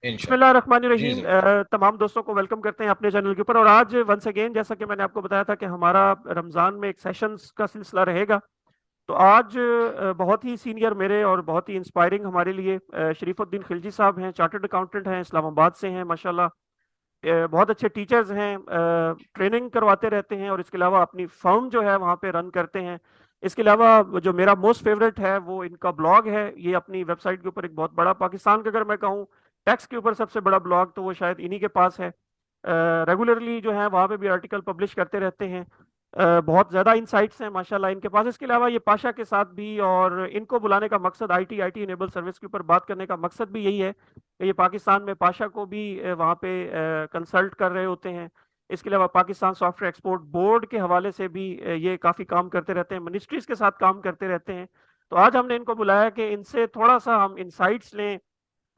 जी बिस्मिल्लाहिर्रहमानिर्रहीम। जरूर। तमाम दोस्तों को वेलकम करते हैं अपने चैनल के ऊपर। और आज वंस अगेन, जैसा कि मैंने आपको बताया था कि हमारा रमज़ान में एक सेशंस का सिलसिला रहेगा। तो आज बहुत ही सीनियर मेरे और बहुत ही इंस्पायरिंग हमारे लिए शरीफुद्दीन खिलजी साहब हैं, चार्टर्ड अकाउंटेंट हैं, इस्लामाबाद से हैं माशाल्लाह। बहुत अच्छे टीचर्स हैं, ट्रेनिंग करवाते रहते हैं और इसके अलावा अपनी फर्म जो है वहाँ पे रन करते हैं। इसके अलावा जो मेरा मोस्ट फेवरेट है वो इनका ब्लॉग है। ये अपनी वेबसाइट के ऊपर एक बहुत बड़ा, पाकिस्तान का अगर मैं कहूँ टैक्स के ऊपर सबसे बड़ा ब्लॉग, तो वो शायद इन्हीं के पास है। रेगुलरली जो है वहाँ पे भी आर्टिकल पब्लिश करते रहते हैं। बहुत ज़्यादा इंसाइट्स हैं माशाल्लाह इनके पास। इसके अलावा ये पाशा के साथ भी, और इनको बुलाने का मकसद आईटी आईटी इनेबल सर्विस के ऊपर बात करने का मकसद भी यही है कि ये पाकिस्तान में पाशा को भी वहाँ पे कंसल्ट कर रहे होते हैं। इसके अलावा पाकिस्तान सॉफ्टवेयर एक्सपोर्ट बोर्ड के हवाले से भी ये काफ़ी काम करते रहते हैं, मिनिस्ट्रीज के साथ काम करते रहते हैं। तो आज हमने इनको बुलाया कि इनसे थोड़ा सा हम इंसाइट्स लें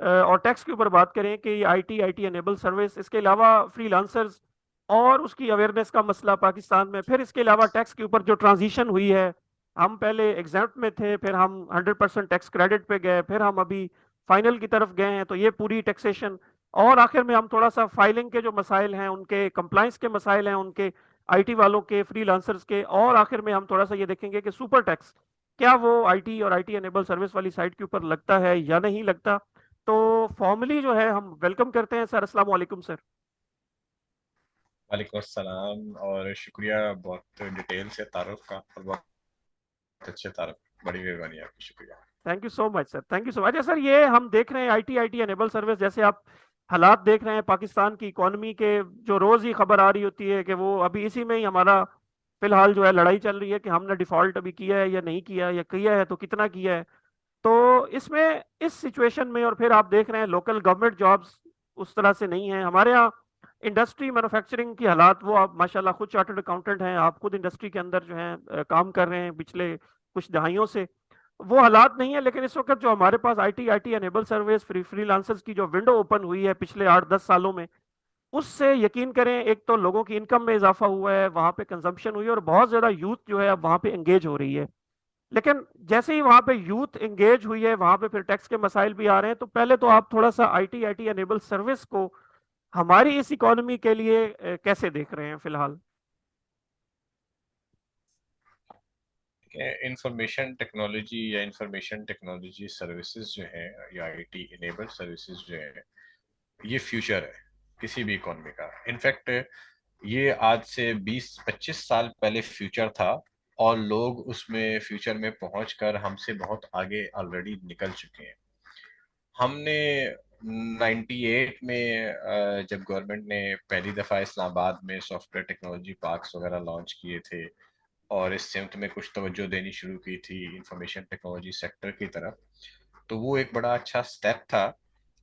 और टैक्स के ऊपर बात करें कि ये आईटी आईटी एनेबल सर्विस, इसके अलावा फ्रीलांसर्स और उसकी अवेयरनेस का मसला पाकिस्तान में, फिर इसके अलावा टैक्स के ऊपर जो ट्रांजिशन हुई है। हम पहले एग्जाम्प्ट में थे, फिर हम 100% टैक्स क्रेडिट पे गए, फिर हम अभी फाइनल की तरफ गए हैं, तो ये पूरी टैक्सेशन। और आखिर में हम थोड़ा सा फाइलिंग के जो मसाइल हैं उनके, कंप्लाइंस के मसाइल हैं उनके, आईटी वालों के, फ्रीलांसर्स के, और आखिर में हम थोड़ा सा ये देखेंगे कि सुपर टैक्स क्या वो आईटी और आईटी एनेबल सर्विस वाली साइट के ऊपर लगता है या नहीं लगता। तो फॉर्मली जो है हम वेलकम करते हैं सर। अस्सलाम वालेकुम सर। वालेकुम अस्सलाम और शुक्रिया बहुत डिटेल से तारुफ का और बहुत अच्छे तारुफ। बड़ी मेहरबानी आपकी, शुक्रिया। Thank you so much sir, thank you so much. Sir ये हम देख रहे हैं आईटी आईटी एनेबल सर्विस, जैसे आप हालात देख रहे हैं पाकिस्तान की इकोनॉमी के, जो रोज ही खबर आ रही होती है कि वो अभी इसी में ही हमारा फिलहाल जो है लड़ाई चल रही है कि हमने डिफॉल्ट अभी किया है या नहीं किया है, या किया है तो कितना किया है। तो इसमें, इस सिचुएशन में, और फिर आप देख रहे हैं लोकल गवर्नमेंट जॉब्स उस तरह से नहीं है हमारे यहाँ। इंडस्ट्री मैन्युफैक्चरिंग की हालात, वो आप माशाल्लाह खुद चार्टर्ड अकाउंटेंट हैं, आप खुद इंडस्ट्री के अंदर जो है काम कर रहे हैं पिछले कुछ दहाइयों से। वो हालात नहीं है, लेकिन इस वक्त जो हमारे पास IT IT enable service, freelancers की जो विंडो ओपन हुई है पिछले 8-10 सालों में, उससे यकीन करें एक तो लोगों की इनकम में इजाफा हुआ है, वहां पे कंजम्पशन हुई है, और बहुत ज्यादा यूथ जो है अब वहां पे एंगेज हो रही है। लेकिन जैसे ही वहां पे यूथ एंगेज हुई है, वहां पे फिर टैक्स के मसाइल भी आ रहे हैं। तो पहले तो आप थोड़ा सा आईटी आईटी एनेबल सर्विस को हमारी इस इकोनॉमी के लिए कैसे देख रहे हैं फिलहाल। इंफॉर्मेशन टेक्नोलॉजी या इंफॉर्मेशन टेक्नोलॉजी सर्विसेज जो है या आईटी इनेबल्ड सर्विसेज जो है, ये फ्यूचर है किसी भी इकोनॉमी का। इनफैक्ट ये आज से 20-25 साल पहले फ्यूचर था और लोग उसमें फ्यूचर में पहुंचकर हमसे बहुत आगे ऑलरेडी निकल चुके हैं। हमने 98 में जब गवर्नमेंट ने पहली दफ़ा इस्लामाबाद में सॉफ्टवेयर टेक्नोलॉजी पार्क्स वगैरह लॉन्च किए थे और इस सिमत में कुछ तवज्जो देनी शुरू की थी इंफॉर्मेशन टेक्नोलॉजी सेक्टर की तरफ, तो वो एक बड़ा अच्छा स्टेप था।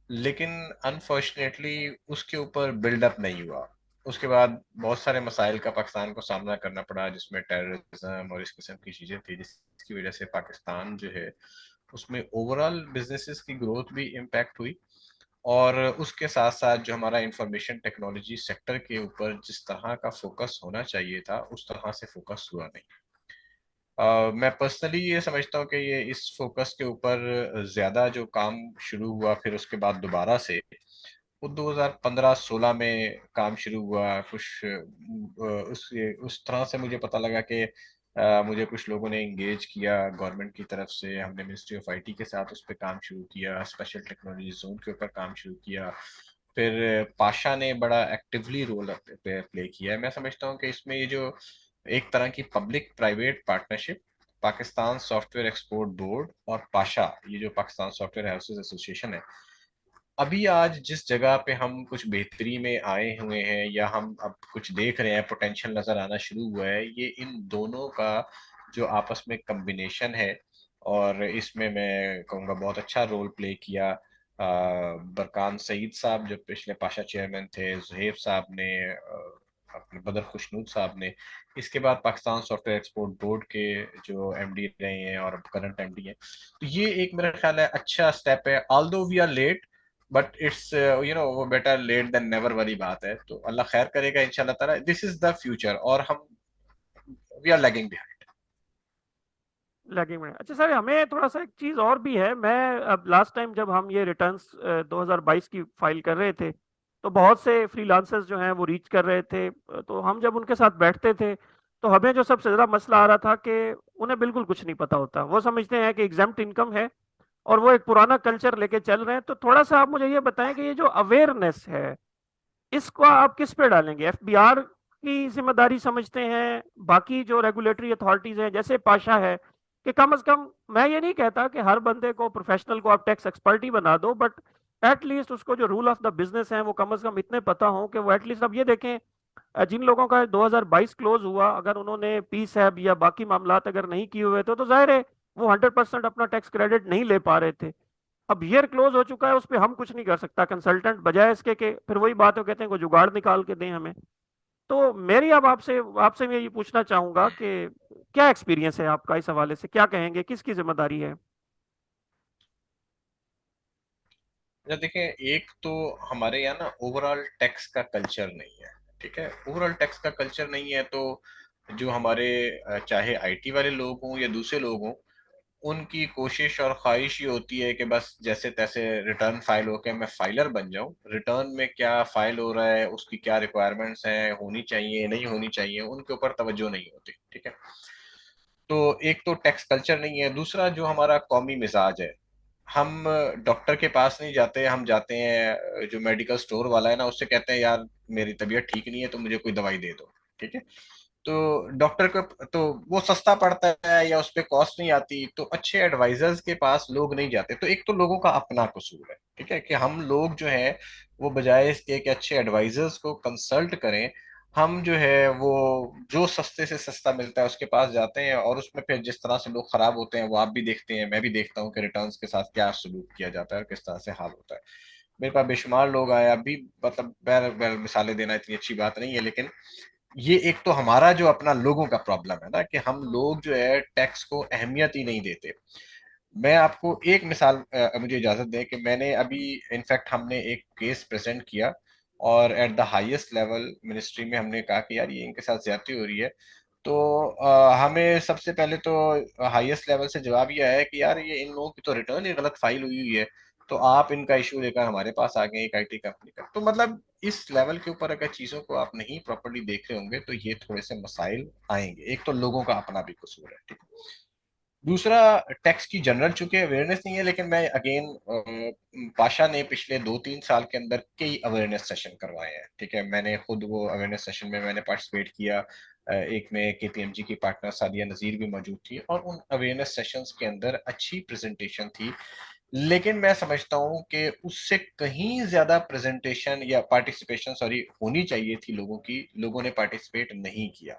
लेकिन अनफॉर्चुनेटली उसके ऊपर बिल्डअप नहीं हुआ। उसके बाद बहुत सारे मसाइल का पाकिस्तान को सामना करना पड़ा, जिसमें टेररिज्म और इस किस्म की चीज़ें थी, जिसकी वजह से पाकिस्तान जो है उसमें ओवरऑल बिजनेसेस की ग्रोथ भी इम्पैक्ट हुई। और उसके साथ साथ जो हमारा इंफॉर्मेशन टेक्नोलॉजी सेक्टर के ऊपर जिस तरह का फोकस होना चाहिए था उस तरह से फोकस हुआ नहीं। मैं पर्सनली ये समझता हूँ कि ये इस फोकस के ऊपर ज़्यादा जो काम शुरू हुआ फिर उसके बाद दोबारा से वो 2015-16 में काम शुरू हुआ कुछ उस तरह से मुझे पता लगा कि मुझे कुछ लोगों ने इंगेज किया गवर्नमेंट की तरफ से। हमने मिनिस्ट्री ऑफ आईटी के साथ उस पर काम शुरू किया, स्पेशल टेक्नोलॉजी जोन के ऊपर काम शुरू किया। फिर पाशा ने बड़ा एक्टिवली रोल प्ले किया है। मैं समझता हूँ कि इसमें ये जो एक तरह की public private partnership, Pakistan software export board और पाशा, ये जो पाकिस्तान सॉफ्टवेयर हाउसेज एसोसिएशन है, अभी आज जिस जगह पे हम कुछ बेहतरी में आए हुए हैं या हम अब कुछ देख रहे हैं, पोटेंशियल नजर आना शुरू हुआ है, ये इन दोनों का जो आपस में कम्बिनेशन है। और इसमें मैं कहूँगा बहुत अच्छा रोल प्ले किया बरकान सईद साहब जो पिछले पाशा चेयरमैन थे, जुहेब साहब ने, अपने बदर खुशनूद साहब ने। इसके बाद पाकिस्तान सॉफ्टवेयर एक्सपोर्ट बोर्ड के जो एमडी रहे हैं और करंट एमडी हैं। तो ये एक मेरा ख्याल है अच्छा स्टेप है, although we are late but it's वो बेटर लेट देन नेवर वाली बात है। तो अल्लाह खैर करेगा इंशाल्लाह ताला। दिस इज द फ्यूचर और हम we are lagging behind. Lagging में। अच्छा सर, हमें थोड़ा सा एक चीज और भी है। मैं अब लास्ट टाइम जब हम ये रिटर्न्स 2022 की फाइल कर रहे थे, तो बहुत से फ्रीलांसर्स जो हैं वो रीच कर रहे थे। तो हम जब उनके साथ बैठते थे, तो हमें जो सबसे ज्यादा मसला आ रहा था कि उन्हें बिल्कुल कुछ नहीं पता होता। वो समझते हैं कि एग्जाम्प्ट इनकम है और वो एक पुराना कल्चर लेके चल रहे हैं। तो थोड़ा सा आप मुझे ये बताएं कि ये जो अवेयरनेस है, इसको आप किस पे डालेंगे? एफबीआर की जिम्मेदारी समझते हैं, बाकी जो रेगुलेटरी अथॉरिटीज हैं जैसे पाशा है, कि कम से कम, मैं ये नहीं कहता कि हर बंदे को, प्रोफेशनल को आप टैक्स एक्सपर्ट ही बना दो, बट एटलीस्ट उसको जो रूल ऑफ द बिजनेस है वो कम से कम इतने पता हो कि वो एटलीस्ट, अब ये देखें, जिन लोगों का 2022 क्लोज हुआ, अगर उन्होंने पी सैब या बाकी मामलात अगर नहीं किए हुए थे, तो जाहिर है वो 100% अपना टैक्स क्रेडिट नहीं ले पा रहे थे। अब ईयर क्लोज हो चुका है, उस पर हम कुछ नहीं कर सकता कंसल्टेंट, बजाय इसके कि फिर वही बात हो, कहते हैं को जुगाड़ निकाल के दें हमें। तो मेरी अब आपसे आपसे मैं ये पूछना चाहूंगा कि क्या एक्सपीरियंस है आपका इस हवाले से, क्या कहेंगे, किसकी जिम्मेदारी है? या देखें, एक तो हमारे यहाँ ना ओवरऑल टैक्स का कल्चर नहीं है। ठीक है, ओवरऑल टैक्स का कल्चर नहीं है, तो जो हमारे चाहे आईटी वाले लोग हों या दूसरे लोग हों, उनकी कोशिश और ख्वाहिश ये होती है कि बस जैसे तैसे रिटर्न फाइल होके मैं फाइलर बन जाऊं। रिटर्न में क्या फाइल हो रहा है, उसकी क्या रिक्वायरमेंट्स हैं, होनी चाहिए नहीं होनी चाहिए, उनके ऊपर तवज्जो नहीं होती। ठीक है, तो एक तो टैक्स कल्चर नहीं है। दूसरा जो हमारा कौमी मिजाज है, हम डॉक्टर के पास नहीं जाते, हम जाते हैं जो मेडिकल स्टोर वाला है ना, उससे कहते हैं यार मेरी तबीयत ठीक नहीं है तो मुझे कोई दवाई दे दो। ठीक है, तो डॉक्टर को तो वो सस्ता पड़ता है या उस पर कॉस्ट नहीं आती, तो अच्छे एडवाइजर्स के पास लोग नहीं जाते। तो एक तो लोगों का अपना कसूर है। ठीक है, कि हम लोग जो है वो बजाय इसके कि अच्छे एडवाइजर्स को कंसल्ट करें, हम जो है वो जो सस्ते से सस्ता मिलता है उसके पास जाते हैं, और उसमें फिर जिस तरह से लोग खराब होते हैं वो आप भी देखते हैं, मैं भी देखता हूँ कि रिटर्न्स के साथ क्या सलूक किया जाता है और किस तरह से हाल होता है। मेरे पास बेशुमार लोग आए अभी, मतलब बैर मिसालें देना इतनी अच्छी बात नहीं है, लेकिन ये एक तो हमारा जो अपना लोगों का प्रॉब्लम है ना, कि हम लोग जो है टैक्स को अहमियत ही नहीं देते। मैं आपको एक मिसाल, मुझे इजाजत दें कि मैंने अभी, इनफैक्ट हमने एक केस प्रेजेंट किया और at the highest level ministry में हमने कहा कि यार ये इनके साथ ज्यादती हो रही है। तो हमें सबसे पहले तो हाईएस्ट लेवल से जवाब ये आया है कि यार ये इन लोगों की तो रिटर्न ही गलत फाइल हुई हुई है, तो आप इनका इशू लेकर हमारे पास आ गए एक आईटी कंपनी का। तो मतलब इस लेवल के ऊपर अगर चीजों को आप नहीं प्रॉपरली देख रहे होंगे तो ये थोड़े से मसाइल आएंगे। एक तो लोगों का अपना भी कसूर है। ठीक है, दूसरा, टैक्स की जनरल चूंकि अवेयरनेस नहीं है, लेकिन मैं अगेन, पाशा ने पिछले 2-3 साल के अंदर कई अवेयरनेस सेशन करवाए हैं। ठीक है, मैंने खुद वो अवेयरनेस सेशन में मैंने पार्टिसिपेट किया। एक में केपीएमजी की पार्टनर सादिया नजीर भी मौजूद थी, और उन अवेयरनेस सेशंस के अंदर अच्छी प्रेजेंटेशन थी। लेकिन मैं समझता हूँ कि उससे कहीं ज्यादा प्रेजेंटेशन या पार्टिसिपेशन, सॉरी, होनी चाहिए थी लोगों की। लोगों ने पार्टिसिपेट नहीं किया।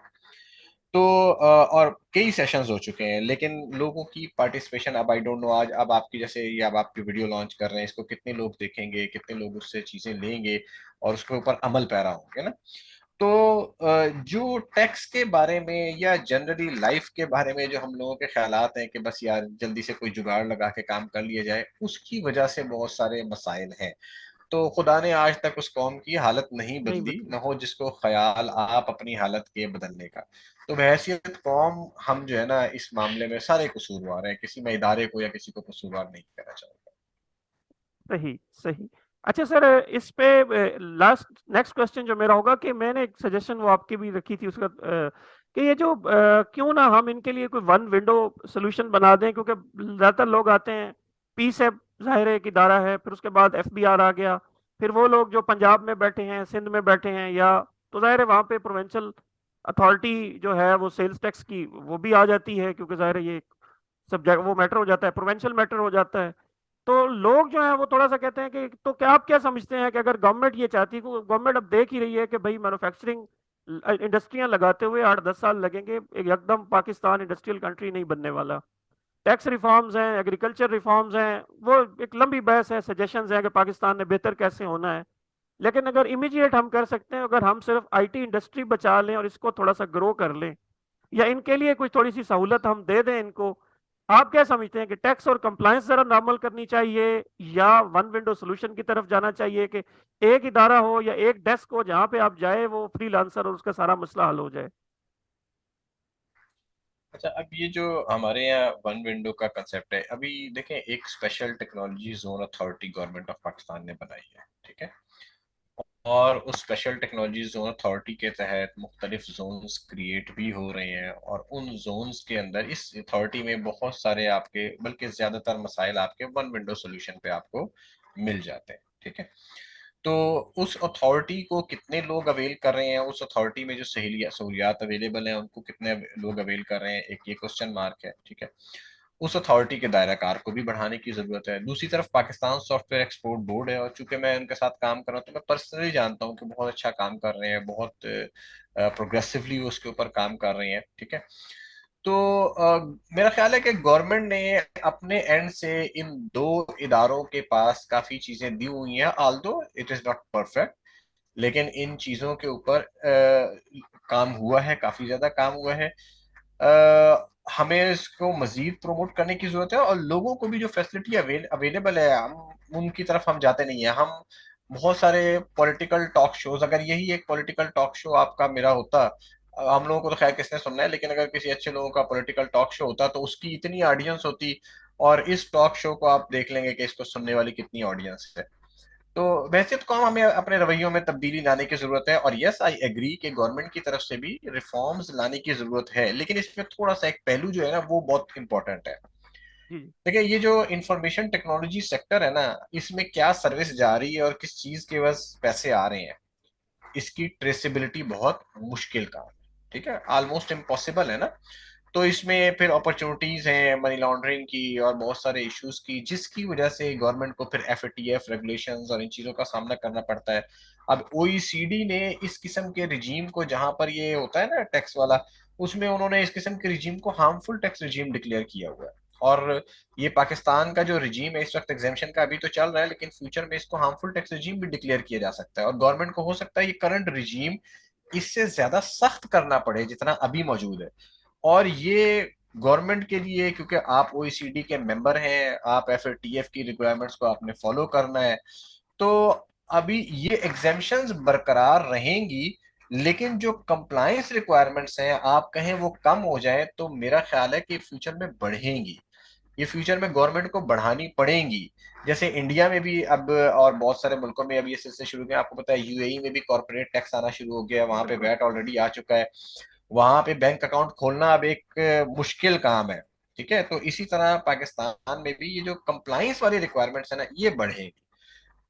तो और कई सेशंस हो चुके हैं, लेकिन लोगों की पार्टिसिपेशन, अब आई डोंट नो, आज अब आपकी जैसे ये अब आपकी वीडियो लॉन्च कर रहे हैं, इसको कितने लोग देखेंगे, कितने लोग उससे चीजें लेंगे और उसके ऊपर अमल पैरा होंगे ना। तो जो टैक्स के बारे में या जनरली लाइफ के बारे में जो हम लोगों के ख्यालात हैं कि बस यार जल्दी से कोई जुगाड़ लगा के काम कर लिया जाए, उसकी वजह से बहुत सारे मसाइल हैं। तो खुदा ने आज तक उस कौम की हालत नहीं नहीं बदली, बदली। न हो जिसको ख्याल आप अपनी हालत के बदलने का। तो बहैसियत कौम हम जो है ना इस मामले में सारे कसूरवार हैं, किसी मैं इदारे को या किसी को कसूरवार नहीं कहना चाहूंगा। सही सही। अच्छा सर, इस पे लास्ट नेक्स्ट क्वेश्चन जो मेरा होगा, कि मैंने एक सजेशन वो आपकी भी रखी थी उसका, कि ये जो क्यों ना हम इनके लिए कोई वन विंडो सोल्यूशन बना दें, क्योंकि ज्यादातर लोग आते हैं, पी से जाहिर है एक इदारा है, फिर उसके बाद एफबीआर आ गया, फिर वो लोग जो पंजाब में बैठे हैं, सिंध में बैठे हैं, या तो जाहिर है वहाँ पे प्रोविंशियल अथॉरिटी जो है वो सेल्स टैक्स की वो भी आ जाती है, क्योंकि जाहिर है ये सब्जेक्ट वो मैटर हो जाता है, प्रोविंशियल मैटर हो जाता है। तो लोग जो है वो थोड़ा सा कहते हैं कि, तो क्या आप क्या समझते हैं कि अगर गवर्नमेंट ये चाहती है, गवर्नमेंट अब देख ही रही है कि भाई मैन्युफैक्चरिंग इंडस्ट्रियां लगाते हुए 8-10 साल लगेंगे, एक एकदम पाकिस्तान इंडस्ट्रियल कंट्री नहीं बनने वाला। टैक्स रिफॉर्म्स हैं, एग्रीकल्चर रिफॉर्म्स हैं, वो एक लंबी बहस है, सजेशंस हैं कि पाकिस्तान ने बेहतर कैसे होना है। लेकिन अगर इमीडिएट हम कर सकते हैं, अगर हम सिर्फ आईटी इंडस्ट्री बचा लें और इसको थोड़ा सा ग्रो कर लें, या इनके लिए कुछ थोड़ी सी सहूलत हम दे दें इनको, आप क्या समझते हैं कि टैक्स और कंप्लायंस जरा नॉर्मल करनी चाहिए, या वन विंडो सोल्यूशन की तरफ जाना चाहिए, कि एक इदारा हो या एक डेस्क हो जहां पे आप जाए, वो फ्रीलांसर और उसका सारा मसला हल हो जाए? अच्छा, अब ये जो हमारे यहाँ वन विंडो का कंसेप्ट है, अभी देखें एक special technology zone authority government of Pakistan ने बनाई है, ठीक है। और उस स्पेशल टेक्नोलॉजी जोन अथॉरिटी के तहत मुख्तलिफ जोन्स क्रिएट भी हो रहे हैं, और उन जोन्स के अंदर इस अथॉरिटी में बहुत सारे आपके, बल्कि ज्यादातर मसाइल आपके वन विंडो सोल्यूशन पे आपको मिल जाते हैं, ठीक है। तो उस अथॉरिटी को कितने लोग अवेल कर रहे हैं, उस अथॉरिटी में जो सहूलियात अवेलेबल हैं उनको कितने लोग अवेल कर रहे हैं, एक ये क्वेश्चन मार्क है, ठीक है। उस अथॉरिटी के दायरा कार को भी बढ़ाने की जरूरत है। दूसरी तरफ पाकिस्तान सॉफ्टवेयर एक्सपोर्ट बोर्ड है, और चूंकि मैं उनके साथ काम कर रहा हूँ तो मैं पर्सनली जानता हूँ कि बहुत अच्छा काम कर रहे हैं, बहुत प्रोग्रेसिवली उसके ऊपर काम कर रहे हैं, ठीक है। तो मेरा ख्याल है कि गवर्नमेंट ने अपने एंड से इन दो इदारों के पास काफी चीजें दी हुई हैं, although it is not perfect, लेकिन इन चीजों के ऊपर काम हुआ है, काफी ज्यादा काम हुआ है। हमें इसको मजीद प्रमोट करने की जरूरत है, और लोगों को भी जो फैसिलिटी अवेलेबल है, हम उनकी तरफ हम जाते नहीं है। हम बहुत सारे पॉलिटिकल टॉक शोज, अगर यही एक पॉलिटिकल टॉक शो आपका मेरा होता, हम लोगों को तो खैर किसने सुनना है, लेकिन अगर किसी अच्छे लोगों का पॉलिटिकल टॉक शो होता तो उसकी इतनी ऑडियंस होती, और इस टॉक शो को आप देख लेंगे कि इसको सुनने वाली कितनी ऑडियंस है। तो वैसे तो काम हमें अपने रवैयों में तब्दीली लाने की जरूरत है, और यस आई एग्री कि गवर्नमेंट की तरफ से भी रिफॉर्म्स लाने की जरूरत है, लेकिन इसमें थोड़ा सा एक पहलू जो है ना वो बहुत इंपॉर्टेंट है। जी जी। देखिए, ये जो इंफॉर्मेशन टेक्नोलॉजी सेक्टर है ना, इसमें क्या सर्विस जा रही है और किस चीज के बस पैसे आ रहे हैं, इसकी ट्रेसेबिलिटी बहुत मुश्किल काम है, ठीक है, ऑलमोस्ट इम्पॉसिबल है ना। तो इसमें फिर अपॉर्चुनिटीज हैं मनी लॉन्ड्रिंग की और बहुत सारे इश्यूज की, जिसकी वजह से गवर्नमेंट को फिर एफएटीएफ रेगुलेशंस और इन चीजों का सामना करना पड़ता है। अब ओईसीडी ने इस किस्म के रिजीम को, जहां पर ये होता है ना टैक्स वाला, उसमें उन्होंने इस किस्म के रिजीम को हार्मफुल टैक्स रिजीम डिक्लेयर किया हुआ है। और ये पाकिस्तान का जो रिजीम है इस वक्त एग्जेम्पशन का अभी तो चल रहा है, लेकिन फ्यूचर में इसको हार्मफुल टैक्स रिजीम भी डिक्लेयर किया जा सकता है, और गवर्नमेंट को हो सकता है ये करंट रिजीम इससे ज्यादा सख्त करना पड़े जितना अभी मौजूद है। और ये गवर्नमेंट के लिए, क्योंकि आप ओईसीडी के मेंबर हैं, आप एफएटीएफ की रिक्वायरमेंट्स को आपने फॉलो करना है, तो अभी ये एग्जेम्पशंस बरकरार रहेंगी, लेकिन जो कंप्लायंस रिक्वायरमेंट्स हैं आप कहें वो कम हो जाए, तो मेरा ख्याल है कि फ्यूचर में बढ़ेंगी, ये फ्यूचर में गवर्नमेंट को बढ़ानी पड़ेंगी। जैसे इंडिया में भी अब और बहुत सारे मुल्कों में अब ये सिलसिले शुरू हुए, आपको पता है यूएई में भी कॉर्पोरेट टैक्स आना शुरू हो गया, वहां पे बिल्कुल। वैट ऑलरेडी आ चुका है, वहां पे बैंक अकाउंट खोलना अब एक मुश्किल काम है, ठीक है। तो इसी तरह पाकिस्तान में भी ये जो कंप्लाइंस वाली रिक्वायरमेंट्स है ना ये बढ़ेगी।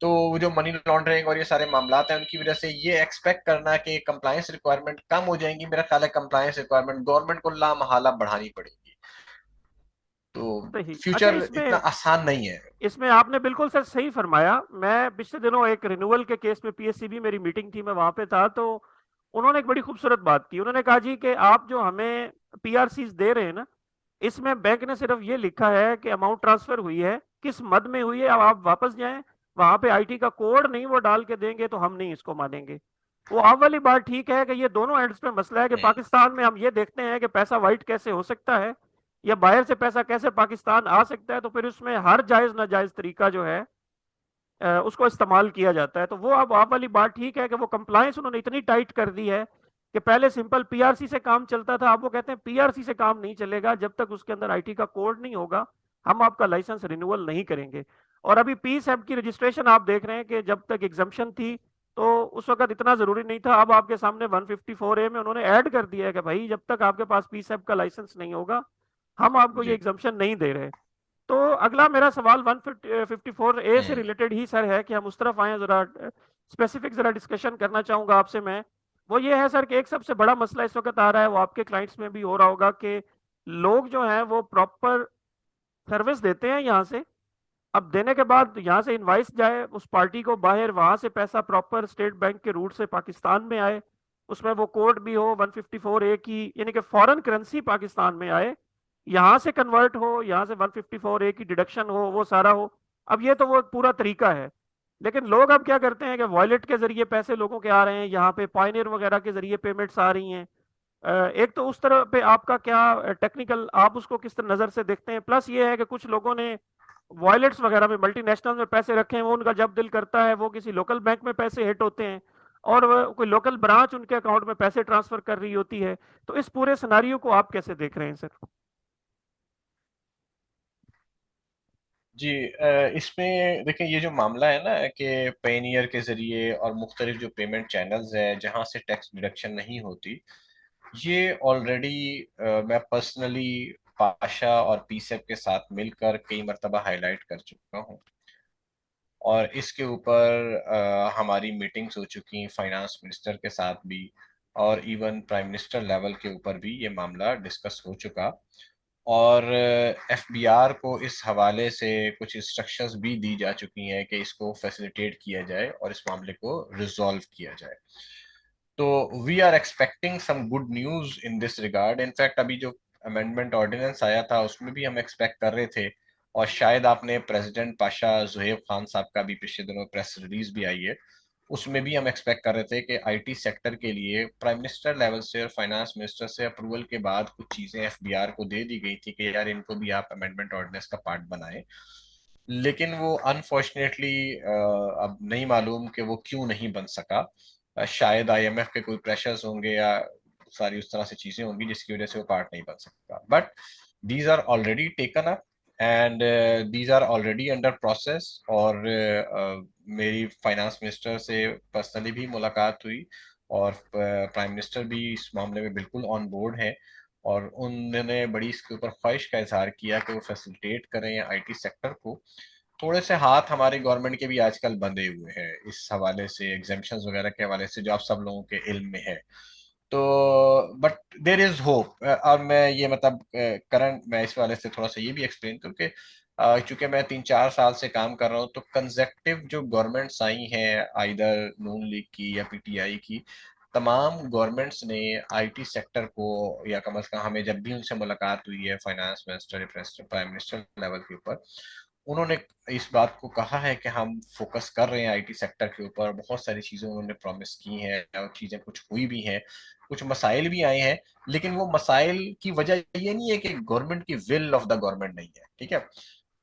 तो जो मनी लॉन्ड्रिंग और ये सारे मामलात हैं उनकी वजह से ये एक्सपेक्ट करना कि कंप्लायंस रिक्वायरमेंट कम हो जाएंगी, मेरा ख्याल है कंप्लायंस रिक्वायरमेंट गवर्नमेंट को लामहला बढ़ानी पड़ेगी। तो सही। अच्छा, फ्यूचर इतना इसमें आसान नहीं है। इसमें आपने बिल्कुल सर सही फरमाया। मैं पिछले दिनों एक रिन्यूअल के केस में पीएससीबी मेरी मीटिंग थी, मैं वहां पे था, तो उन्होंने एक बड़ी खूबसूरत बात की। उन्होंने कहा जी कि आप जो हमें पीआरसीज दे रहे हैं ना, इसमें बैंक ने सिर्फ ये लिखा है कि अमाउंट ट्रांसफर हुई है, किस मद में हुई है, अब आप वापस जाएं, वहां पे आईटी का कोड नहीं वो डाल के देंगे तो हम नहीं इसको मानेंगे। वो आप वाली बात ठीक है कि ये दोनों एंड्स पे मसला है कि हम्म। पाकिस्तान में हम ये देखते हैं कि पैसा वाइट कैसे हो सकता है, या बाहर से पैसा कैसे पाकिस्तान आ सकता है, तो फिर उसमें हर जायज नाजायज तरीका जो है उसको इस्तेमाल किया जाता है। तो वो अब आप वाली बात ठीक है कि वो कंप्लायंस उन्होंने इतनी टाइट कर दी है कि पहले सिंपल पीआरसी से काम चलता था, अब वो कहते हैं पीआरसी से काम नहीं चलेगा, जब तक उसके अंदर आईटी का कोड नहीं होगा हम आपका लाइसेंस रिन्यूअल नहीं करेंगे। और अभी पी सैब की रजिस्ट्रेशन आप देख रहे हैं कि जब तक एग्जाम्शन थी तो उस वक्त इतना जरूरी नहीं था, अब आपके सामने 154A में उन्होंने ऐड कर दिया है कि भाई जब तक आपके पास पी सैब का लाइसेंस नहीं होगा हम आपको ये जी। एग्जाम्शन नहीं दे रहे। तो अगला मेरा सवाल 154A से हम्म। रिलेटेड ही सर है कि हम उस तरफ आए, जरा स्पेसिफिक जरा डिस्कशन करना चाहूंगा आपसे मैं। वो ये है सर कि एक सबसे बड़ा मसला इस वक्त आ रहा है, वो आपके क्लाइंट्स में भी हो रहा होगा, कि लोग जो हैं वो प्रॉपर सर्विस देते हैं यहाँ से, अब देने के बाद यहाँ से इनवाइस जाए उस पार्टी को बाहर, वहां से पैसा प्रॉपर स्टेट बैंक के रूट से पाकिस्तान में आए, उसमें वो कोड भी हो 154A की, यानी कि फॉरेन करेंसी पाकिस्तान में आए, यहाँ से कन्वर्ट हो, यहाँ से 154A की डिडक्शन हो, वो सारा हो। अब ये तो वो पूरा तरीका है, लेकिन लोग अब क्या करते हैं कि वॉलेट के जरिए पैसे लोगों के आ रहे हैं, यहाँ पे पायनियर वगैरह के जरिए पेमेंट्स आ रही हैं। एक तो उस तरह पे आपका क्या टेक्निकल, आप उसको किस तरह नजर से देखते हैं? प्लस ये है कि कुछ लोगों ने वॉलेट्स वगैरह में, मल्टीनेशनल में पैसे रखे हैं, वो उनका जब दिल करता है वो किसी लोकल बैंक में पैसे हिट होते हैं। और कोई लोकल ब्रांच उनके अकाउंट में पैसे ट्रांसफर कर रही होती है। तो इस पूरे सिनारियो को आप कैसे देख रहे हैं सर? जी, इसमें देखिए ये जो मामला है ना कि पेनीयर के जरिए और मुख्तलिफ जो पेमेंट चैनल्स है जहां से टैक्स डिडक्शन नहीं होती, ये ऑलरेडी मैं पर्सनली पाशा और पीसेप के साथ मिलकर कई मरतबा हाईलाइट कर चुका हूँ। और इसके ऊपर हमारी मीटिंग्स हो चुकी फाइनेंस मिनिस्टर के साथ भी, और इवन प्राइम मिनिस्टर लेवल के ऊपर भी ये मामला डिस्कस हो चुका। और एफबीआर को इस हवाले से कुछ इंस्ट्रक्शंस भी दी जा चुकी हैं कि इसको फैसिलिटेट किया जाए और इस मामले को रिजॉल्व किया जाए। तो we are expecting some good news in this regard. In fact अभी जो अमेंडमेंट ऑर्डिनेंस आया था उसमें भी हम एक्सपेक्ट कर रहे थे, और शायद आपने प्रेसिडेंट पाशा जुहेब खान साहब का भी पिछले दिनों प्रेस रिलीज भी आई है, उसमें भी हम एक्सपेक्ट कर रहे थे कि आईटी सेक्टर के लिए प्राइम मिनिस्टर लेवल से और फाइनेंस मिनिस्टर से अप्रूवल के बाद कुछ चीजें एफबीआर को दे दी गई थी कि यार इनको भी आप अमेंडमेंट ऑर्डिनेंस का पार्ट बनाएं। लेकिन वो अनफॉर्चुनेटली अब नहीं मालूम कि वो क्यों नहीं बन सका। शायद आईएमएफ के कोई प्रेशर्स होंगे या सारी उस तरह से चीजें होंगी जिसकी वजह से वो पार्ट नहीं बन सकता। But these are already taken up and these are already under process. और मेरी फाइनेंस मिनिस्टर से पर्सनली भी मुलाकात हुई, और प्राइम मिनिस्टर भी इस मामले में बिल्कुल ऑन बोर्ड है, और उन्होंने बड़ी इसके ऊपर ख्वाहिश का इजहार किया कि वो फैसिलिटेट करें आईटी सेक्टर को। थोड़े से हाथ हमारे गवर्नमेंट के भी आजकल बंधे हुए हैं इस हवाले से, एग्जामेशंस वगैरह के हवाले से, जो आप सब लोगों के इल्म में है। तो बट देर इज होप। और मैं ये मतलब करंट मैं इस वाले से थोड़ा सा ये भी एक्सप्लेन करूँ कि चूंकि मैं 3-4 साल से काम कर रहा हूँ, तो कंजेक्टिव जो गवर्नमेंट्स आई हैं आइदर नून लीग की या पीटीआई की, तमाम गवर्नमेंट्स ने आईटी सेक्टर को, या कम अज कम हमें जब भी उनसे मुलाकात हुई है फाइनेंस मिनिस्टर या प्राइम मिनिस्टर लेवल के ऊपर, उन्होंने इस बात को कहा है कि हम फोकस कर रहे हैं आईटी सेक्टर के ऊपर। बहुत सारी चीजें उन्होंने प्रॉमिस की हैं और चीजें कुछ हुई भी हैं, कुछ मसाइल भी आए हैं। लेकिन वो मसाइल की वजह ये नहीं है कि गवर्नमेंट की विल ऑफ द गवर्नमेंट नहीं है, ठीक है।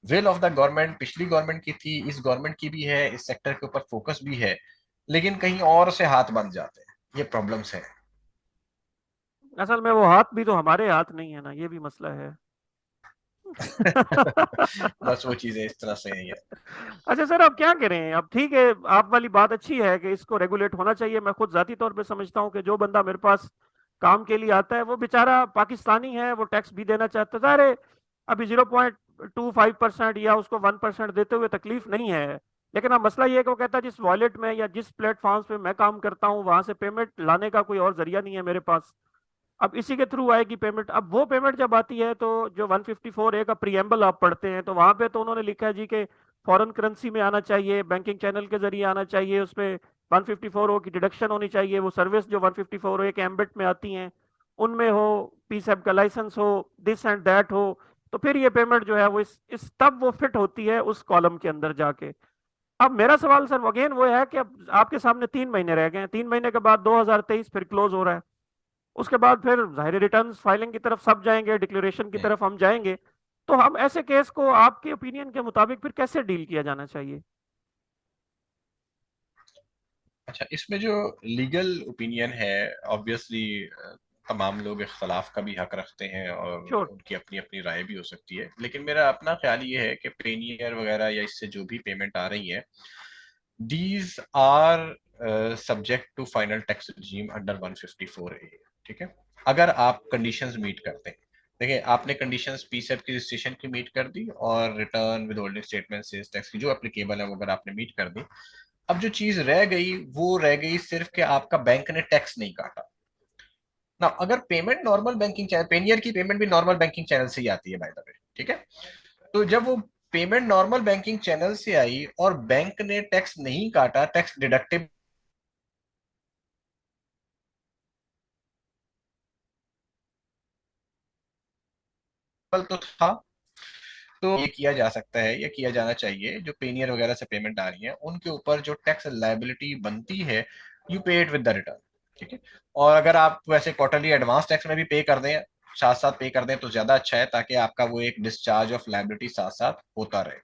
विल ऑफ द गवर्नमेंट पिछली गवर्नमेंट की थी, इस गवर्नमेंट की भी है, इस सेक्टर के ऊपर फोकस भी है, लेकिन कहीं और से हाथ बंद जाते हैं, ये प्रॉब्लम्स है। असल में वो हाथ भी तो हमारे हाथ नहीं है ना, ये भी मसला है। बस वो चीजें इस तरह से ही है। अच्छा सर, अब क्या करें? अब ठीक है, आप वाली बात अच्छी है कि इसको रेगुलेट होना चाहिए। मैं खुद जाती तौर पे समझता हूँ कि जो बंदा मेरे पास काम के लिए आता है वो बेचारा पाकिस्तानी है, वो टैक्स भी देना चाहता था। अरे अभी 0.25% या उसको 1% देते हुए तकलीफ नहीं है। लेकिन अब मसला ये है कि वो कहता है जिस वॉलेट में या जिस प्लेटफॉर्म पे मैं काम करता हूँ वहां से पेमेंट लाने का कोई और जरिया नहीं है मेरे पास। अब इसी के थ्रू आएगी पेमेंट। अब वो पेमेंट जब आती है तो जो 154A का प्रीएम्बल आप पढ़ते हैं तो वहां पे तो उन्होंने लिखा है जी कि फॉरेन करेंसी में आना चाहिए, बैंकिंग चैनल के जरिए आना चाहिए, उसमें 154O की डिडक्शन होनी चाहिए, वो सर्विस जो 154A के एम्बिट में आती हैं उनमें हो, पीसैब का लाइसेंस हो, दिस एंड दैट हो। तो फिर ये पेमेंट जो है वो इस तब वो फिट होती है उस कॉलम के अंदर जाके। अब मेरा सवाल सर अगेन वो है कि अब आपके सामने 3 महीने रह गए हैं, 3 महीने के बाद 2023 फिर क्लोज हो रहा है। उसके बाद फिर जाहिर रिटर्न फाइलिंग की तरफ सब जाएंगे, डिक्लेरेशन की हम्म। तरफ हम जाएंगे। तो हम ऐसे केस को आपके ओपिनियन के मुताबिक फिर कैसे डील किया जाना चाहिए? अच्छा, इसमें जो लीगल ओपिनियन है, ऑब्वियसली तमाम लोग इख्तलाफ का भी हक रखते हैं और श्योर। उनकी अपनी अपनी राय भी हो सकती है। लेकिन मेरा अपना ख्याल ये है कि पेनीयर वगैरह या इससे जो भी पेमेंट आ रही है, these are subject to final tax regime under 154A, ठीक है। अगर आप कंडीशंस मीट करते हैं, देखिए आपने कंडीशंस पीसेप की रजिस्ट्रेशन की मीट कर दी, और return withholding statement sales tax की जो एप्लीकेबल है वो अगर आपने मीट कर दी, अब जो चीज रह गई वो रह गई सिर्फ कि आपका बैंक ने टैक्स नहीं काटा ना। अगर payment normal banking channel, Payeer की पेमेंट भी नॉर्मल बैंकिंग चैनल से ही आती है बाय द वे, ठीक है। तो जब वो पेमेंट नॉर्मल बैंकिंग चैनल से आई और बैंक ने टैक्स नहीं काटा, टैक्स डिडक्टिबल तो था, तो ये किया जा सकता है या किया जाना चाहिए, जो पेनियर वगैरह से पेमेंट आ रही है उनके ऊपर जो टैक्स लाइबिलिटी बनती है, यू पे इट विद द रिटर्न, ठीक है। और अगर आप वैसे क्वार्टरली एडवांस टैक्स में भी पे कर दें, साथ साथ पे कर दें, तो ज्यादा अच्छा है, ताकि आपका वो एक डिस्चार्ज ऑफ लाइबिलिटी साथ साथ होता रहे।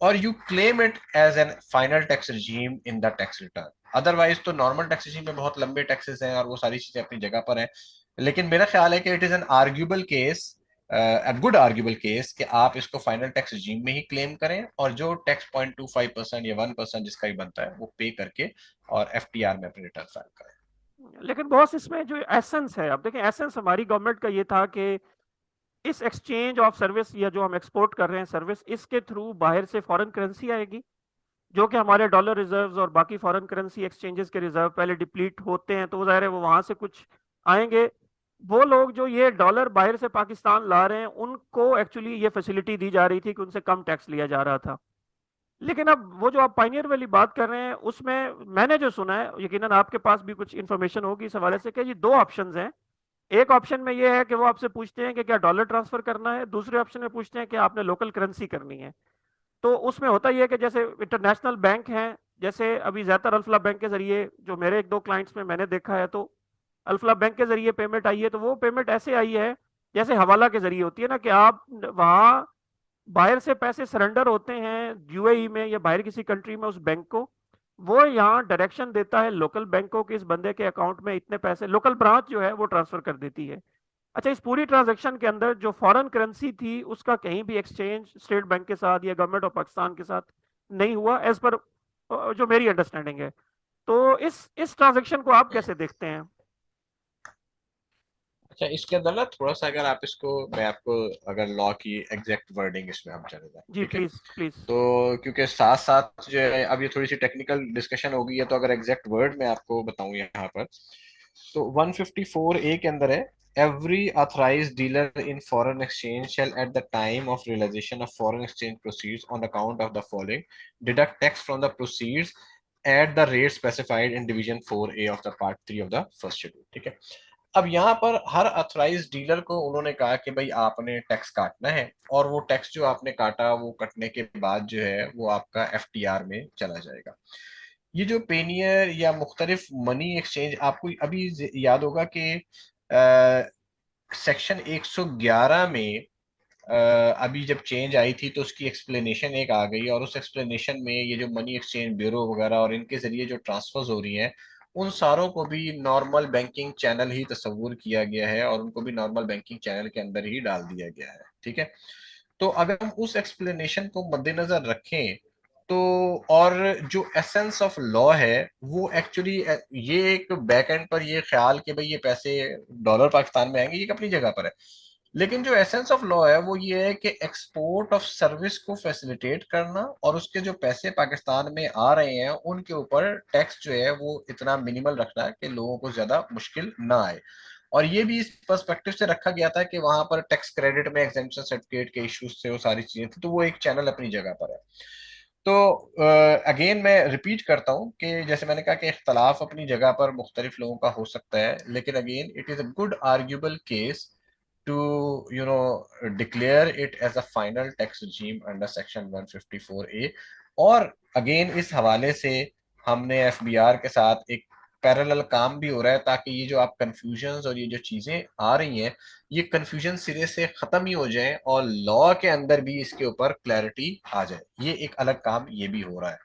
और you claim it as an final tax regime in the tax return. Otherwise तो नॉर्मल टैक्स regime में बहुत लंबे टैक्सेस हैं और वो सारी चीजें अपनी जगह पर हैं, लेकिन मेरा ख्याल है कि it is an आर्ग्यूबल case, good आर्ग्यूबल case, कि आप इसको फाइनल टैक्स regime में ही क्लेम करें और जो टैक्स 0.25% या 1% जिसका ही बनता है वो पे करके और एफटीआर में अपने रिटर्न फाइल करें। लेकिन बॉस इसमें जो एसेंस है, अब देखें एसेंस हमारी गवर्नमेंट का ये था कि इस एक्सचेंज ऑफ सर्विस या जो हम एक्सपोर्ट कर रहे हैं सर्विस, इसके थ्रू बाहर से फॉरेन करेंसी आएगी, जो कि हमारे डॉलर रिजर्व्स और बाकी फॉरेन करेंसी एक्सचेंजेस के रिजर्व पहले डिप्लीट होते हैं, तो जाहिर है वो वहां से कुछ आएंगे। वो लोग जो ये डॉलर बाहर से पाकिस्तान ला रहे हैं उनको एक्चुअली ये फैसिलिटी दी जा रही थी कि उनसे कम टैक्स लिया जा रहा था। लेकिन अब वो जो आप पाइनियर वाली बात कर रहे हैं उसमें मैंने जो सुना है, यकीनन आपके पास भी कुछ इन्फॉर्मेशन होगी इस हवाले से, कि ये दो ऑप्शंस हैं। एक ऑप्शन में ये है कि वो आपसे पूछते हैं कि क्या डॉलर ट्रांसफर करना है, दूसरे ऑप्शन में पूछते हैं कि आपने लोकल करेंसी करनी है। तो उसमें होता यह है कि जैसे इंटरनेशनल बैंक हैं, जैसे अभी ज्यादातर अल्फला बैंक के जरिए, जो मेरे एक दो क्लाइंट्स में मैंने देखा है, तो अल्फला बैंक के जरिए पेमेंट आई है, तो वो पेमेंट ऐसे आई है जैसे हवाला के जरिए होती है ना, कि आप वहां बाहर से पैसे सरेंडर होते हैं यूएई में या बाहर किसी कंट्री में उस बैंक को, वो यहाँ डायरेक्शन देता है लोकल बैंक को कि इस बंदे के अकाउंट में इतने पैसे, लोकल ब्रांच जो है वो ट्रांसफर कर देती है। अच्छा, इस पूरी ट्रांजैक्शन के अंदर जो फॉरेन करेंसी थी उसका कहीं भी एक्सचेंज स्टेट बैंक के साथ या गवर्नमेंट ऑफ पाकिस्तान के साथ नहीं हुआ, एज पर जो मेरी अंडरस्टैंडिंग है। तो इस ट्रांजैक्शन को आप कैसे देखते हैं? अच्छा, इसके अंदर ना थोड़ा सा अगर आप इसको, मैं आपको अगर लॉ की एग्जैक्ट वर्डिंग इसमें हम चलेगा, जी ठीक है? Please please. तो क्योंकि साथ साथ जो है अब ये थोड़ी सी टेक्निकल डिस्कशन हो गई है, तो अगर एग्जैक्ट वर्ड मैं आपको बताऊं यहाँ पर, तो 154 ए के अंदर है, every authorised dealer in foreign exchange shall at the time of realization of foreign exchange proceeds on account of the following deduct tax from the proceeds at the rate specified in division 4A of the part 3 of the first schedule, ठीक है? अब यहाँ पर हर authorise dealer को उन्होंने कहा कि भाई आपने टैक्स काटना है, और वो टैक्स जो आपने काटा वो कटने के बाद जो है वो आपका एफटीआर में चला जाएगा। ये जो पेनियर या मुख्तलिफ मनी एक्सचेंज, आपको अभी याद होगा कि सेक्शन 111 में अभी जब चेंज आई थी तो उसकी एक्सप्लेनेशन एक आ गई, और उस एक्सप्लेनेशन में ये जो मनी एक्सचेंज ब्यूरो वगैरह और इनके जरिए जो ट्रांसफर्स हो रही हैं उन सारों को भी नॉर्मल बैंकिंग चैनल ही तस्वुर किया गया है और उनको भी नॉर्मल बैंकिंग चैनल के अंदर ही डाल दिया गया है, ठीक है? तो अगर हम उस एक्सप्लेनेशन को मद्देनजर रखें, तो और जो एसेंस ऑफ लॉ है वो एक्चुअली ये एक बैक एंड पर ये ख्याल कि भाई ये पैसे डॉलर पाकिस्तान में आएंगे, ये अपनी जगह पर है, लेकिन जो एसेंस ऑफ लॉ है वो ये है कि एक्सपोर्ट ऑफ सर्विस को फैसिलिटेट करना और उसके जो पैसे पाकिस्तान में आ रहे हैं उनके ऊपर टैक्स जो है वो इतना मिनिमल रखना कि लोगों को ज्यादा मुश्किल ना आए। और ये भी इस पर्सपेक्टिव से रखा गया था कि वहां पर टैक्स क्रेडिट में एग्जेम्पशन सर्टिफिकेट के इश्यूज से वो सारी चीजें थी, तो वो एक चैनल अपनी जगह पर है। तो अगेन मैं रिपीट करता हूँ कि जैसे मैंने कहा कि इख्तलाफ अपनी जगह पर मुख्तलिफ लोगों का हो सकता है, लेकिन again it is a good आर्ग्यूबल case to declare it as a final tax regime under section 154A। और अगेन इस हवाले से हमने एफबीआर के साथ एक पैरेलल काम भी हो रहा है, ताकि ये जो आप कंफ्यूजन और ये जो चीजें आ रही हैं ये कंफ्यूजन सिरे से खत्म ही हो जाए और लॉ के अंदर भी इसके ऊपर क्लैरिटी आ जाए, ये एक अलग काम ये भी हो रहा है।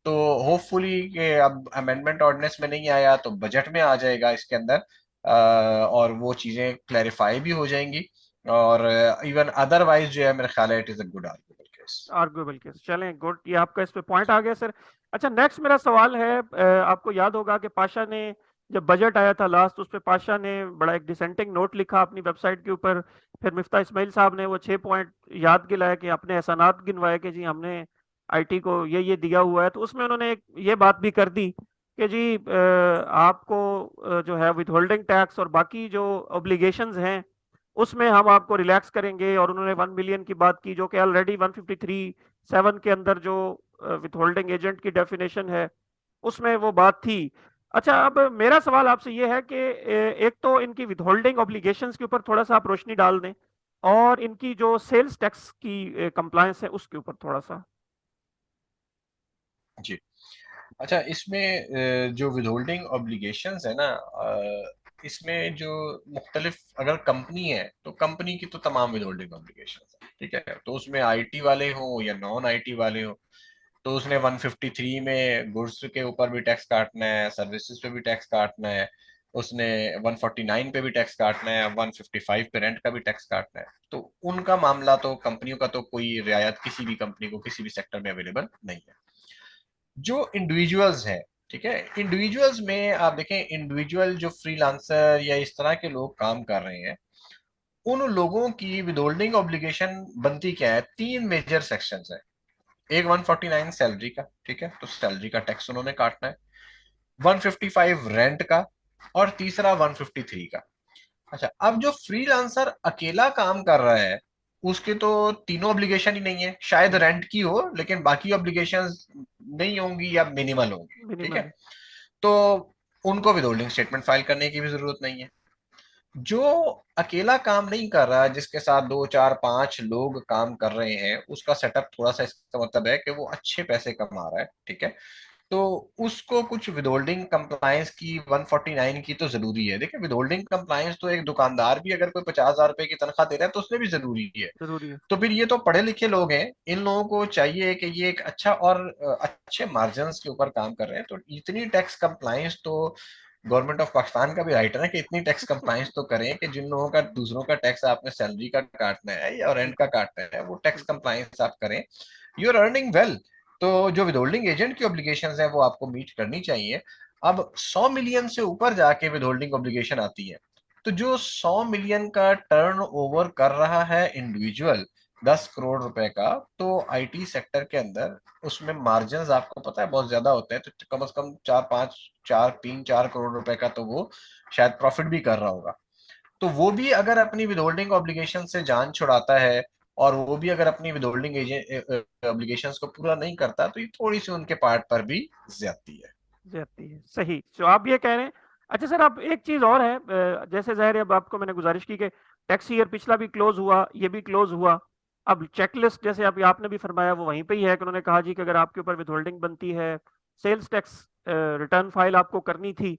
तो होपफुली कि अब अमेंडमेंट ऑर्डिनेंस में नहीं आया तो बजट में आ जाएगा इसके अंदर, और वो चीजें क्लैरिफाई भी हो जाएंगी, और इवन अदरवाइज जो है मेरा ख्याल है it is a good argument case. Arguable case, चलें गुड, ये आपका इस पे पॉइंट आ गया सर। अच्छा, नेक्स्ट मेरा सवाल है, आपको याद होगा कि पाशा ने जब बजट आया था लास्ट, उस पे पाशा ने बड़ा एक डिसेंटिंग नोट लिखा अपनी वेबसाइट के ऊपर, फिर मिफ्ता इस्माइल साहब ने वो 6 पॉइंट याद दिलाया कि अपने एहसानात गिनवाए कि जी हमने आईटी को ये दिया हुआ है। तो उसमें उन्होंने ये बात भी कर दी कि जी आपको जो है विद होल्डिंग टैक्स और बाकी जो ऑब्लिगेशंस हैं उसमें हम आपको रिलैक्स करेंगे, और उन्होंने 1 मिलियन की बात की, जो कि ऑलरेडी 153(7) के अंदर जो विथ होल्डिंग एजेंट की डेफिनेशन है उसमें वो बात थी। अच्छा, अब मेरा सवाल आपसे ये है कि एक तो इनकी विथ होल्डिंग ऑब्लिगेशंस के ऊपर थोड़ा सा आप रोशनी डाल दें, और इनकी जो सेल्स टैक्स की कंप्लायंस है उसके ऊपर थोड़ा सा। जी। अच्छा, इसमें जो विदहोल्डिंग ऑब्लिगेशंस है ना, इसमें जो मुख्तलिफ अगर कंपनी है तो कंपनी की तो तमाम विदहोल्डिंग ऑब्लिगेशंस है, ठीक है, तो उसमें आईटी वाले हों या नॉन आईटी वाले हों, तो उसने 153 में गुड्स के ऊपर भी टैक्स काटना है, सर्विसेज पे भी टैक्स काटना है, उसने 149 पे भी टैक्स काटना है, 155 पे रेंट का भी टैक्स काटना है। तो उनका मामला तो, कंपनियों का तो कोई रियायत किसी भी कंपनी को किसी भी सेक्टर में अवेलेबल नहीं है। जो इंडिविजुअल्स हैं, ठीक है, इंडिविजुअल्स में आप देखें, इंडिविजुअल जो फ्रीलांसर या इस तरह के लोग काम कर रहे हैं, उन लोगों की विदहोल्डिंग ऑब्लिगेशन बनती क्या है, तीन मेजर सेक्शंस है। एक 149 सैलरी का, ठीक है, तो सैलरी का टैक्स उन्होंने काटना है, 155 रेंट का, और तीसरा 153 का। अच्छा, अब जो फ्रीलांसर अकेला काम कर रहा है, उसके तो तीनों ऑब्लिगेशन ही नहीं है, शायद रेंट की हो लेकिन बाकी ऑब्लिगेशंस नहीं होंगी या मिनिमल होंगी, ठीक मिनिमल है। है। तो उनको विदहोल्डिंग स्टेटमेंट फाइल करने की भी जरूरत नहीं है। जो अकेला काम नहीं कर रहा, जिसके साथ दो चार पांच लोग काम कर रहे हैं, उसका सेटअप थोड़ा सा, इसका मतलब है कि वो अच्छे पैसे कमा रहा है, ठीक है, तो उसको कुछ विदहोल्डिंग कंप्लायंस की 149 की तो जरूरी है। देखिए, विदहोल्डिंग कंप्लायंस तो एक दुकानदार भी अगर कोई 50,000 रुपए की तनख्वाह दे रहा है तो उसमें भी जरूरी है। जरूरी है। तो फिर ये तो पढ़े लिखे लोग हैं, इन लोगों को चाहिए कि ये एक अच्छा और अच्छे मार्जिन के ऊपर काम कर रहे हैं, तो इतनी टैक्स कंप्लायंस तो गवर्नमेंट ऑफ पाकिस्तान का भी राइट है ना, कि इतनी टैक्स कंप्लायंस तो करें कि जिन लोगों का, दूसरों का टैक्स आपने सैलरी का काटना है या रेंट का बिल्कुल काटना है, वो टैक्स बिल्कुल। कंप्लायंस आप करें। You are earning well. तो जो विदहोल्डिंग एजेंट की ऑब्लिगेशन है वो आपको मीट करनी चाहिए। अब 100 मिलियन से ऊपर जाके विदहोल्डिंग ऑब्लिगेशन आती है। तो जो 100 मिलियन का टर्न ओवर कर रहा है इंडिविजुअल, 10 करोड़ रुपए का, तो आईटी सेक्टर के अंदर उसमें मार्जिन आपको पता है बहुत ज्यादा होते हैं, तो कम से कम 4-5, 4-3-4 करोड़ रुपए का तो वो शायद प्रॉफिट भी कर रहा होगा। तो वो भी अगर अपनी विदहोल्डिंग ऑब्लिगेशन से जान छुड़ाता है, और वो भी अगर अपनी विदहोल्डिंग ऑब्लिगेशंस को पूरा नहीं करता, तो ये थोड़ी सी उनके पार्ट पर भी ज्यादती है। जाती है, सही जो आप ये कह रहे हैं। अच्छा सर, अब एक चीज और है, जैसे ज़ाहिर है, अब आपको मैंने गुजारिश की कि टैक्स ईयर पिछला भी क्लोज हुआ, ये भी क्लोज हुआ। अब चेकलिस्ट जैसे अभी आपने भी फरमाया वो वहीं पे ही है कि उन्होंने कहा जी कि अगर आपके ऊपर विथहोल्डिंग बनती है, सेल्स टैक्स रिटर्न फाइल आपको करनी थी,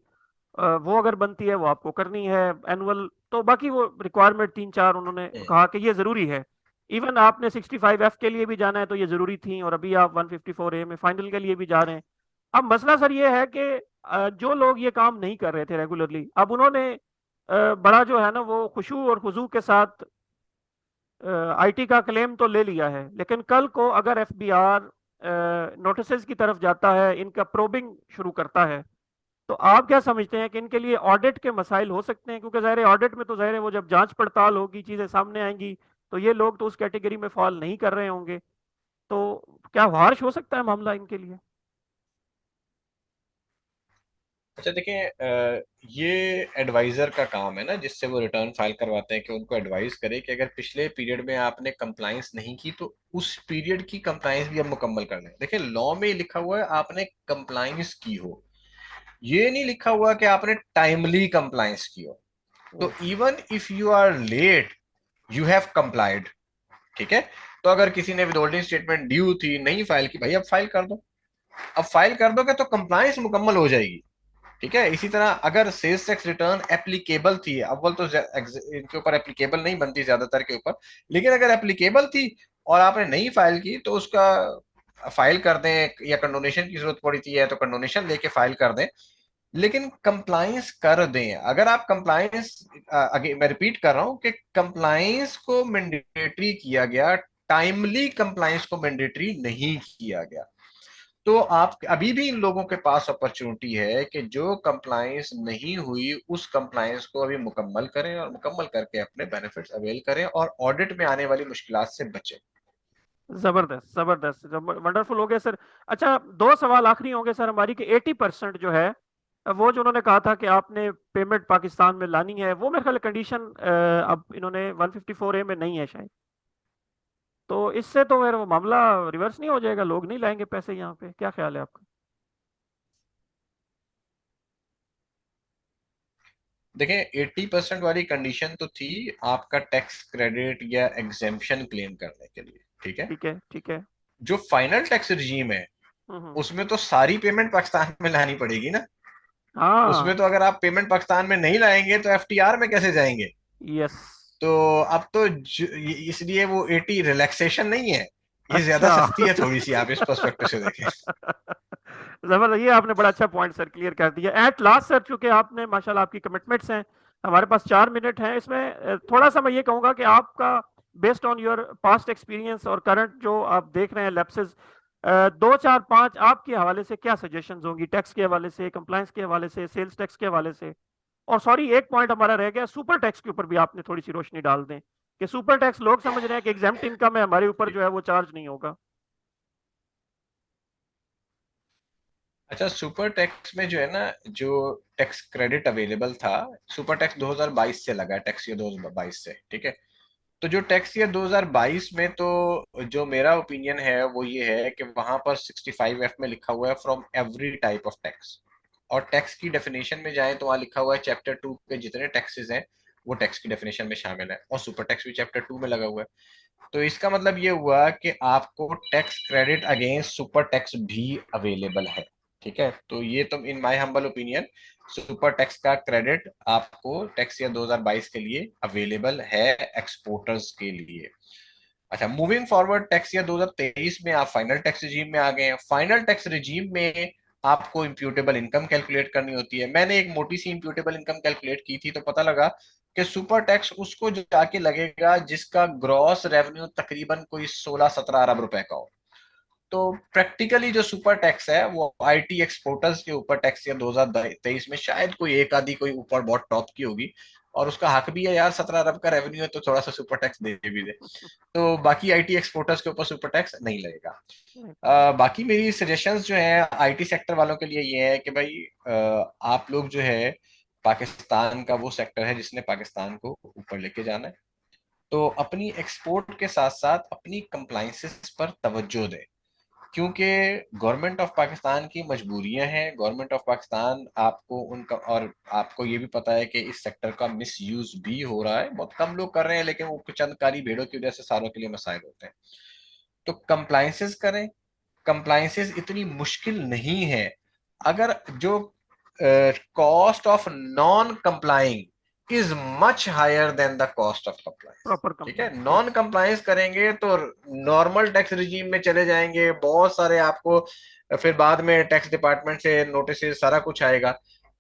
वो अगर बनती है वो आपको करनी है एनुअल, तो बाकी वो रिक्वायरमेंट तीन चार उन्होंने हम्म। कहा कि ये जरूरी है। इवन आपने 65F के लिए भी जाना है तो ये जरूरी थी, और अभी आप 154A में फाइनल के लिए भी जा रहे हैं। अब मसला सर ये है कि जो लोग ये काम नहीं कर रहे थे रेगुलरली, अब उन्होंने बड़ा जो है ना वो खुशू और खुजू के साथ आईटी का क्लेम तो ले लिया है, लेकिन कल को अगर एफबीआर नोटिस की तरफ जाता है, इनका प्रोबिंग शुरू करता है, तो आप क्या समझते हैं कि इनके लिए ऑडिट के मसाइल हो सकते हैं? क्योंकि ज़ाहिर है ऑडिट में तो ज़ाहिर है वो जब जांच पड़ताल होगी, चीजें सामने आएंगी, तो ये लोग तो उस कैटेगरी में फॉल नहीं कर रहे होंगे। तो क्या हार्श हो सकता है मामला इनके लिए? अच्छा देखिए, ये एडवाइजर का काम है ना, जिससे वो रिटर्न फाइल करवाते हैं, कि उनको एडवाइस करे कि अगर पिछले पीरियड में आपने कंप्लाइंस नहीं की तो उस पीरियड की कंप्लाइंस भी अब मुकम्मल करना है। देखिए, लॉ में लिखा हुआ है आपने कंप्लाइंस की हो, ये नहीं लिखा हुआ कि आपने टाइमली कंप्लाइंस की हो। तो okay. Even if you are late, you have complied, ठीक है। तो अगर किसी ने विदहोल्डिंग स्टेटमेंट ड्यू थी, नहीं फाइल की, भाई अब फाइल कर दो। अब फाइल कर दोगे तो कंप्लायंस मुकम्मल हो जाएगी, ठीक है। इसी तरह अगर सेल्स टैक्स रिटर्न एप्लीकेबल थी, अव्वल तो इनके ऊपर एप्लीकेबल नहीं बनती ज्यादातर के ऊपर, लेकिन अगर एप्लीकेबल थी और आपने नहीं फाइल की, तो उसका फाइल कर दें, या कंडोनेशन की जरूरत पड़ी थी है तो कंडोनेशन लेके फाइल कर दें, लेकिन कंप्लायंस कर दें। अगर आप कंप्लायंस, अगे मैं रिपीट कर रहा हूं कि कंप्लायंस को मैंडेटरी किया गया, टाइमली कंप्लायंस को मैंडेटरी नहीं किया गया। तो आप अभी भी इन लोगों के पास अपॉर्चुनिटी है कि जो कंप्लायंस नहीं हुई उस कंप्लायंस को अभी मुकम्मल करें, और मुकम्मल करके अपने बेनिफिट्स अवेल करें और ऑडिट में आने वाली मुश्किलात से बचें। जबरदस्त जबरदस्त, वंडरफुल हो गया सर। अच्छा, दो सवाल आखिरी होंगे सर हमारी, कि 80% जो है वो जो उन्होंने कहा था कि आपने पेमेंट पाकिस्तान में लानी है, वो मेरे ख्याल कंडीशन अब इन्होंने 154A में नहीं है शायद। तो इससे तो मेरा वो मामला रिवर्स नहीं हो जाएगा, लोग नहीं लाएंगे पैसे यहाँ पे? क्या ख्याल है आपका? देखें, 80% वाली कंडीशन तो थी आपका टैक्स क्रेडिट या एग्जेम्पशन क्लेम करने के लिए, ठीक है। ठीक है ठीक है। जो फाइनल टैक्स रजीम है, हम्म। उसमें तो सारी पेमेंट पाकिस्तान में लानी पड़ेगी ना। उसमें हाँ। तो अगर आप पेमेंट पाकिस्तान में नहीं लाएंगे तो एफटीआर में कैसे जाएंगे? यस। तो अब तो इसलिए वो 80 रिलैक्सेशन नहीं है, ये ज्यादा अच्छा। सख्ती है थोड़ी सी, आप इस पर्सपेक्टिव से देखें। जबरदस्त, ये आपने बड़ा अच्छा पॉइंट सर क्लियर कर दिया एट लास्ट सर, चूंकि आपने माशाल्लाह आपकी कमिटमेंट्स हैं, हमारे पास 4 मिनट हैं इसमें, थोड़ा सा मैं ये कहूंगा कि आपका based on your past experience और करंट जो आप देख रहे हैं लैप्सेस, दो चार पांच आपके हवाले से क्या सजेशंस होंगी, टैक्स के हवाले से, कंप्लायंस के हवाले से, सेल्स टैक्स के हवाले से, और सॉरी एक पॉइंट हमारा रह गया सुपर टैक्स के ऊपर भी आपने थोड़ी सी रोशनी डाल दें, कि सुपर टैक्स लोग समझ रहे हैं कि एग्जाम्प्ट इनकम है हमारे ऊपर जो है वो चार्ज नहीं होगा। अच्छा, सुपर टैक्स में जो है ना, जो टैक्स क्रेडिट अवेलेबल था, सुपर टैक्स 2022 से लगा है, टैक्स ईयर 2022 से, ठीक है। तो जो टैक्स ईयर 2022 में, तो जो मेरा ओपिनियन है वो ये है कि वहां पर 65F में लिखा हुआ है from every type of tax, और टैक्स की डेफिनेशन में जाए तो वहां लिखा हुआ है चैप्टर 2 के जितने टैक्सेस हैं वो टैक्स की डेफिनेशन में शामिल है, और सुपर टैक्स भी चैप्टर 2 में लगा हुआ है। तो इसका मतलब ये हुआ कि आपको tax credit against super tax भी अवेलेबल है, ठीक है। तो ये तो in my humble opinion, super tax का क्रेडिट आपको टैक्स ईयर 2022 के लिए अवेलेबल है, एक्सपोर्टर्स के लिए। अच्छा, मूविंग फॉरवर्ड टैक्स ईयर 2023 में आप फाइनल टैक्स रिजीम में आ गए हैं। फाइनल टैक्स रिजीम में आपको इम्प्यूटेबल इनकम कैलकुलेट करनी होती है। मैंने एक मोटी सी इम्प्यूटेबल इनकम कैलकुलेट की थी, तो पता लगा कि सुपर टैक्स उसको जाके लगेगा जिसका ग्रॉस रेवेन्यू तकरीबन कोई 16-17 अरब रुपए का हो। तो प्रैक्टिकली जो सुपर टैक्स है वो आईटी एक्सपोर्टर्स के ऊपर टैक्स ईयर 2023 में शायद कोई एक आधी कोई ऊपर बहुत टॉप की होगी, और उसका हक भी है यार, 17 अरब का रेवेन्यू है तो थोड़ा सा सुपर टैक्स दे भी दे। तो बाकी आईटी एक्सपोर्टर्स के ऊपर सुपर टैक्स नहीं लगेगा। बाकी मेरी सजेशंस जो है आईटी सेक्टर वालों के लिए ये है कि भाई, आप लोग जो है, पाकिस्तान का वो सेक्टर है जिसने पाकिस्तान को ऊपर लेके जाना है, तो अपनी एक्सपोर्ट के साथ साथ अपनी कंप्लाइंसेस पर तवज्जो दें, क्योंकि गवर्नमेंट ऑफ पाकिस्तान की मजबूरियां हैं। गवर्नमेंट ऑफ पाकिस्तान आपको उनका, और आपको ये भी पता है कि इस सेक्टर का मिस यूज भी हो रहा है, बहुत कम लोग कर रहे हैं लेकिन वो चंद कारी भेड़ों की वजह से सारों के लिए मसाइल होते हैं। तो कंप्लाइंसेस करें, कंप्लाइंसेस इतनी मुश्किल नहीं है। अगर जो cost of non complying is much higher than the cost of compliance, proper ठीक है। Compliance, yes. नॉन कंप्लाइंस करेंगे तो नॉर्मल टैक्स रिजीम में चले जाएंगे, बहुत सारे आपको फिर बाद में टैक्स डिपार्टमेंट से नोटिस सारा कुछ आएगा।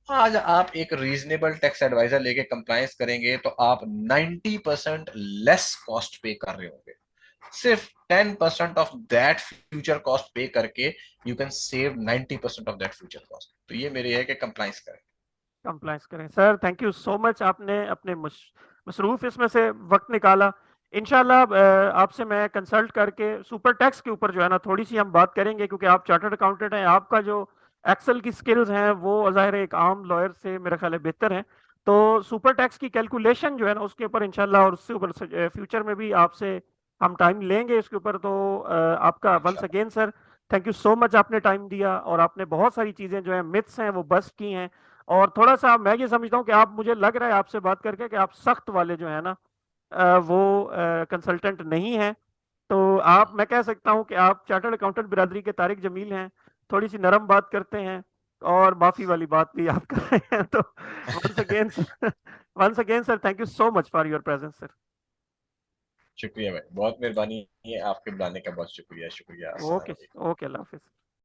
आज आप एक रीजनेबल टैक्स एडवाइजर लेके कंप्लाइंस करेंगे तो आप 90% लेस कॉस्ट पे कर रहे होंगे, सिर्फ 10% ऑफ दैट फ्यूचर कॉस्ट पे करके you can save 90% of that future cost. तो ये मेरी है कि कंप्लाइंस करें। कंप्लायंस करें sir, thank you so much, आपने अपने मसरूफ इसमें से वक्त निकाला। इंशाल्लाह आपसे मैं कंसल्ट करके सुपर टैक्स के ऊपर जो है ना थोड़ी सी हम बात करेंगे, क्योंकि आप चार्टर्ड अकाउंटेंट हैं, आपका जो एक्सेल की स्किल्स हैं वो ज़ाहिर है एक आम लॉयर से मेरा ख्याल है बेहतर है। तो सुपर टैक्स की कैलकुलेशन जो है ना उसके ऊपर इंशाल्लाह, और उससे ऊपर फ्यूचर में भी आपसे हम टाइम लेंगे इसके ऊपर। तो आपका वंस इंशाल्लाह। Again sir, thank you so much, आपने टाइम दिया और आपने बहुत सारी चीज़ें जो है मिथ्स हैं वो बस्ट की हैं। और थोड़ा सा मैं ये समझता हूँ कि आप, मुझे लग रहा है आपसे बात करके कि आप सख्त वाले जो है ना वो कंसल्टेंट नहीं हैं। तो आप, मैं कह सकता हूँ कि आप चार्टर्ड अकाउंटेंट बिरादरी के तारिक जमील हैं, थोड़ी सी नरम बात करते हैं और माफी वाली बात भी आप कर रहे हैं। तो once again sir, thank you so much for your presence sir. शुक्रिया भाई, बहुत मेहरबानी है, आपके बुलाने का बहुत शुक्रिया, शुक्रिया। अस्सलाम ओके, वालेकुम। ओके, अल्लाह हाफिज।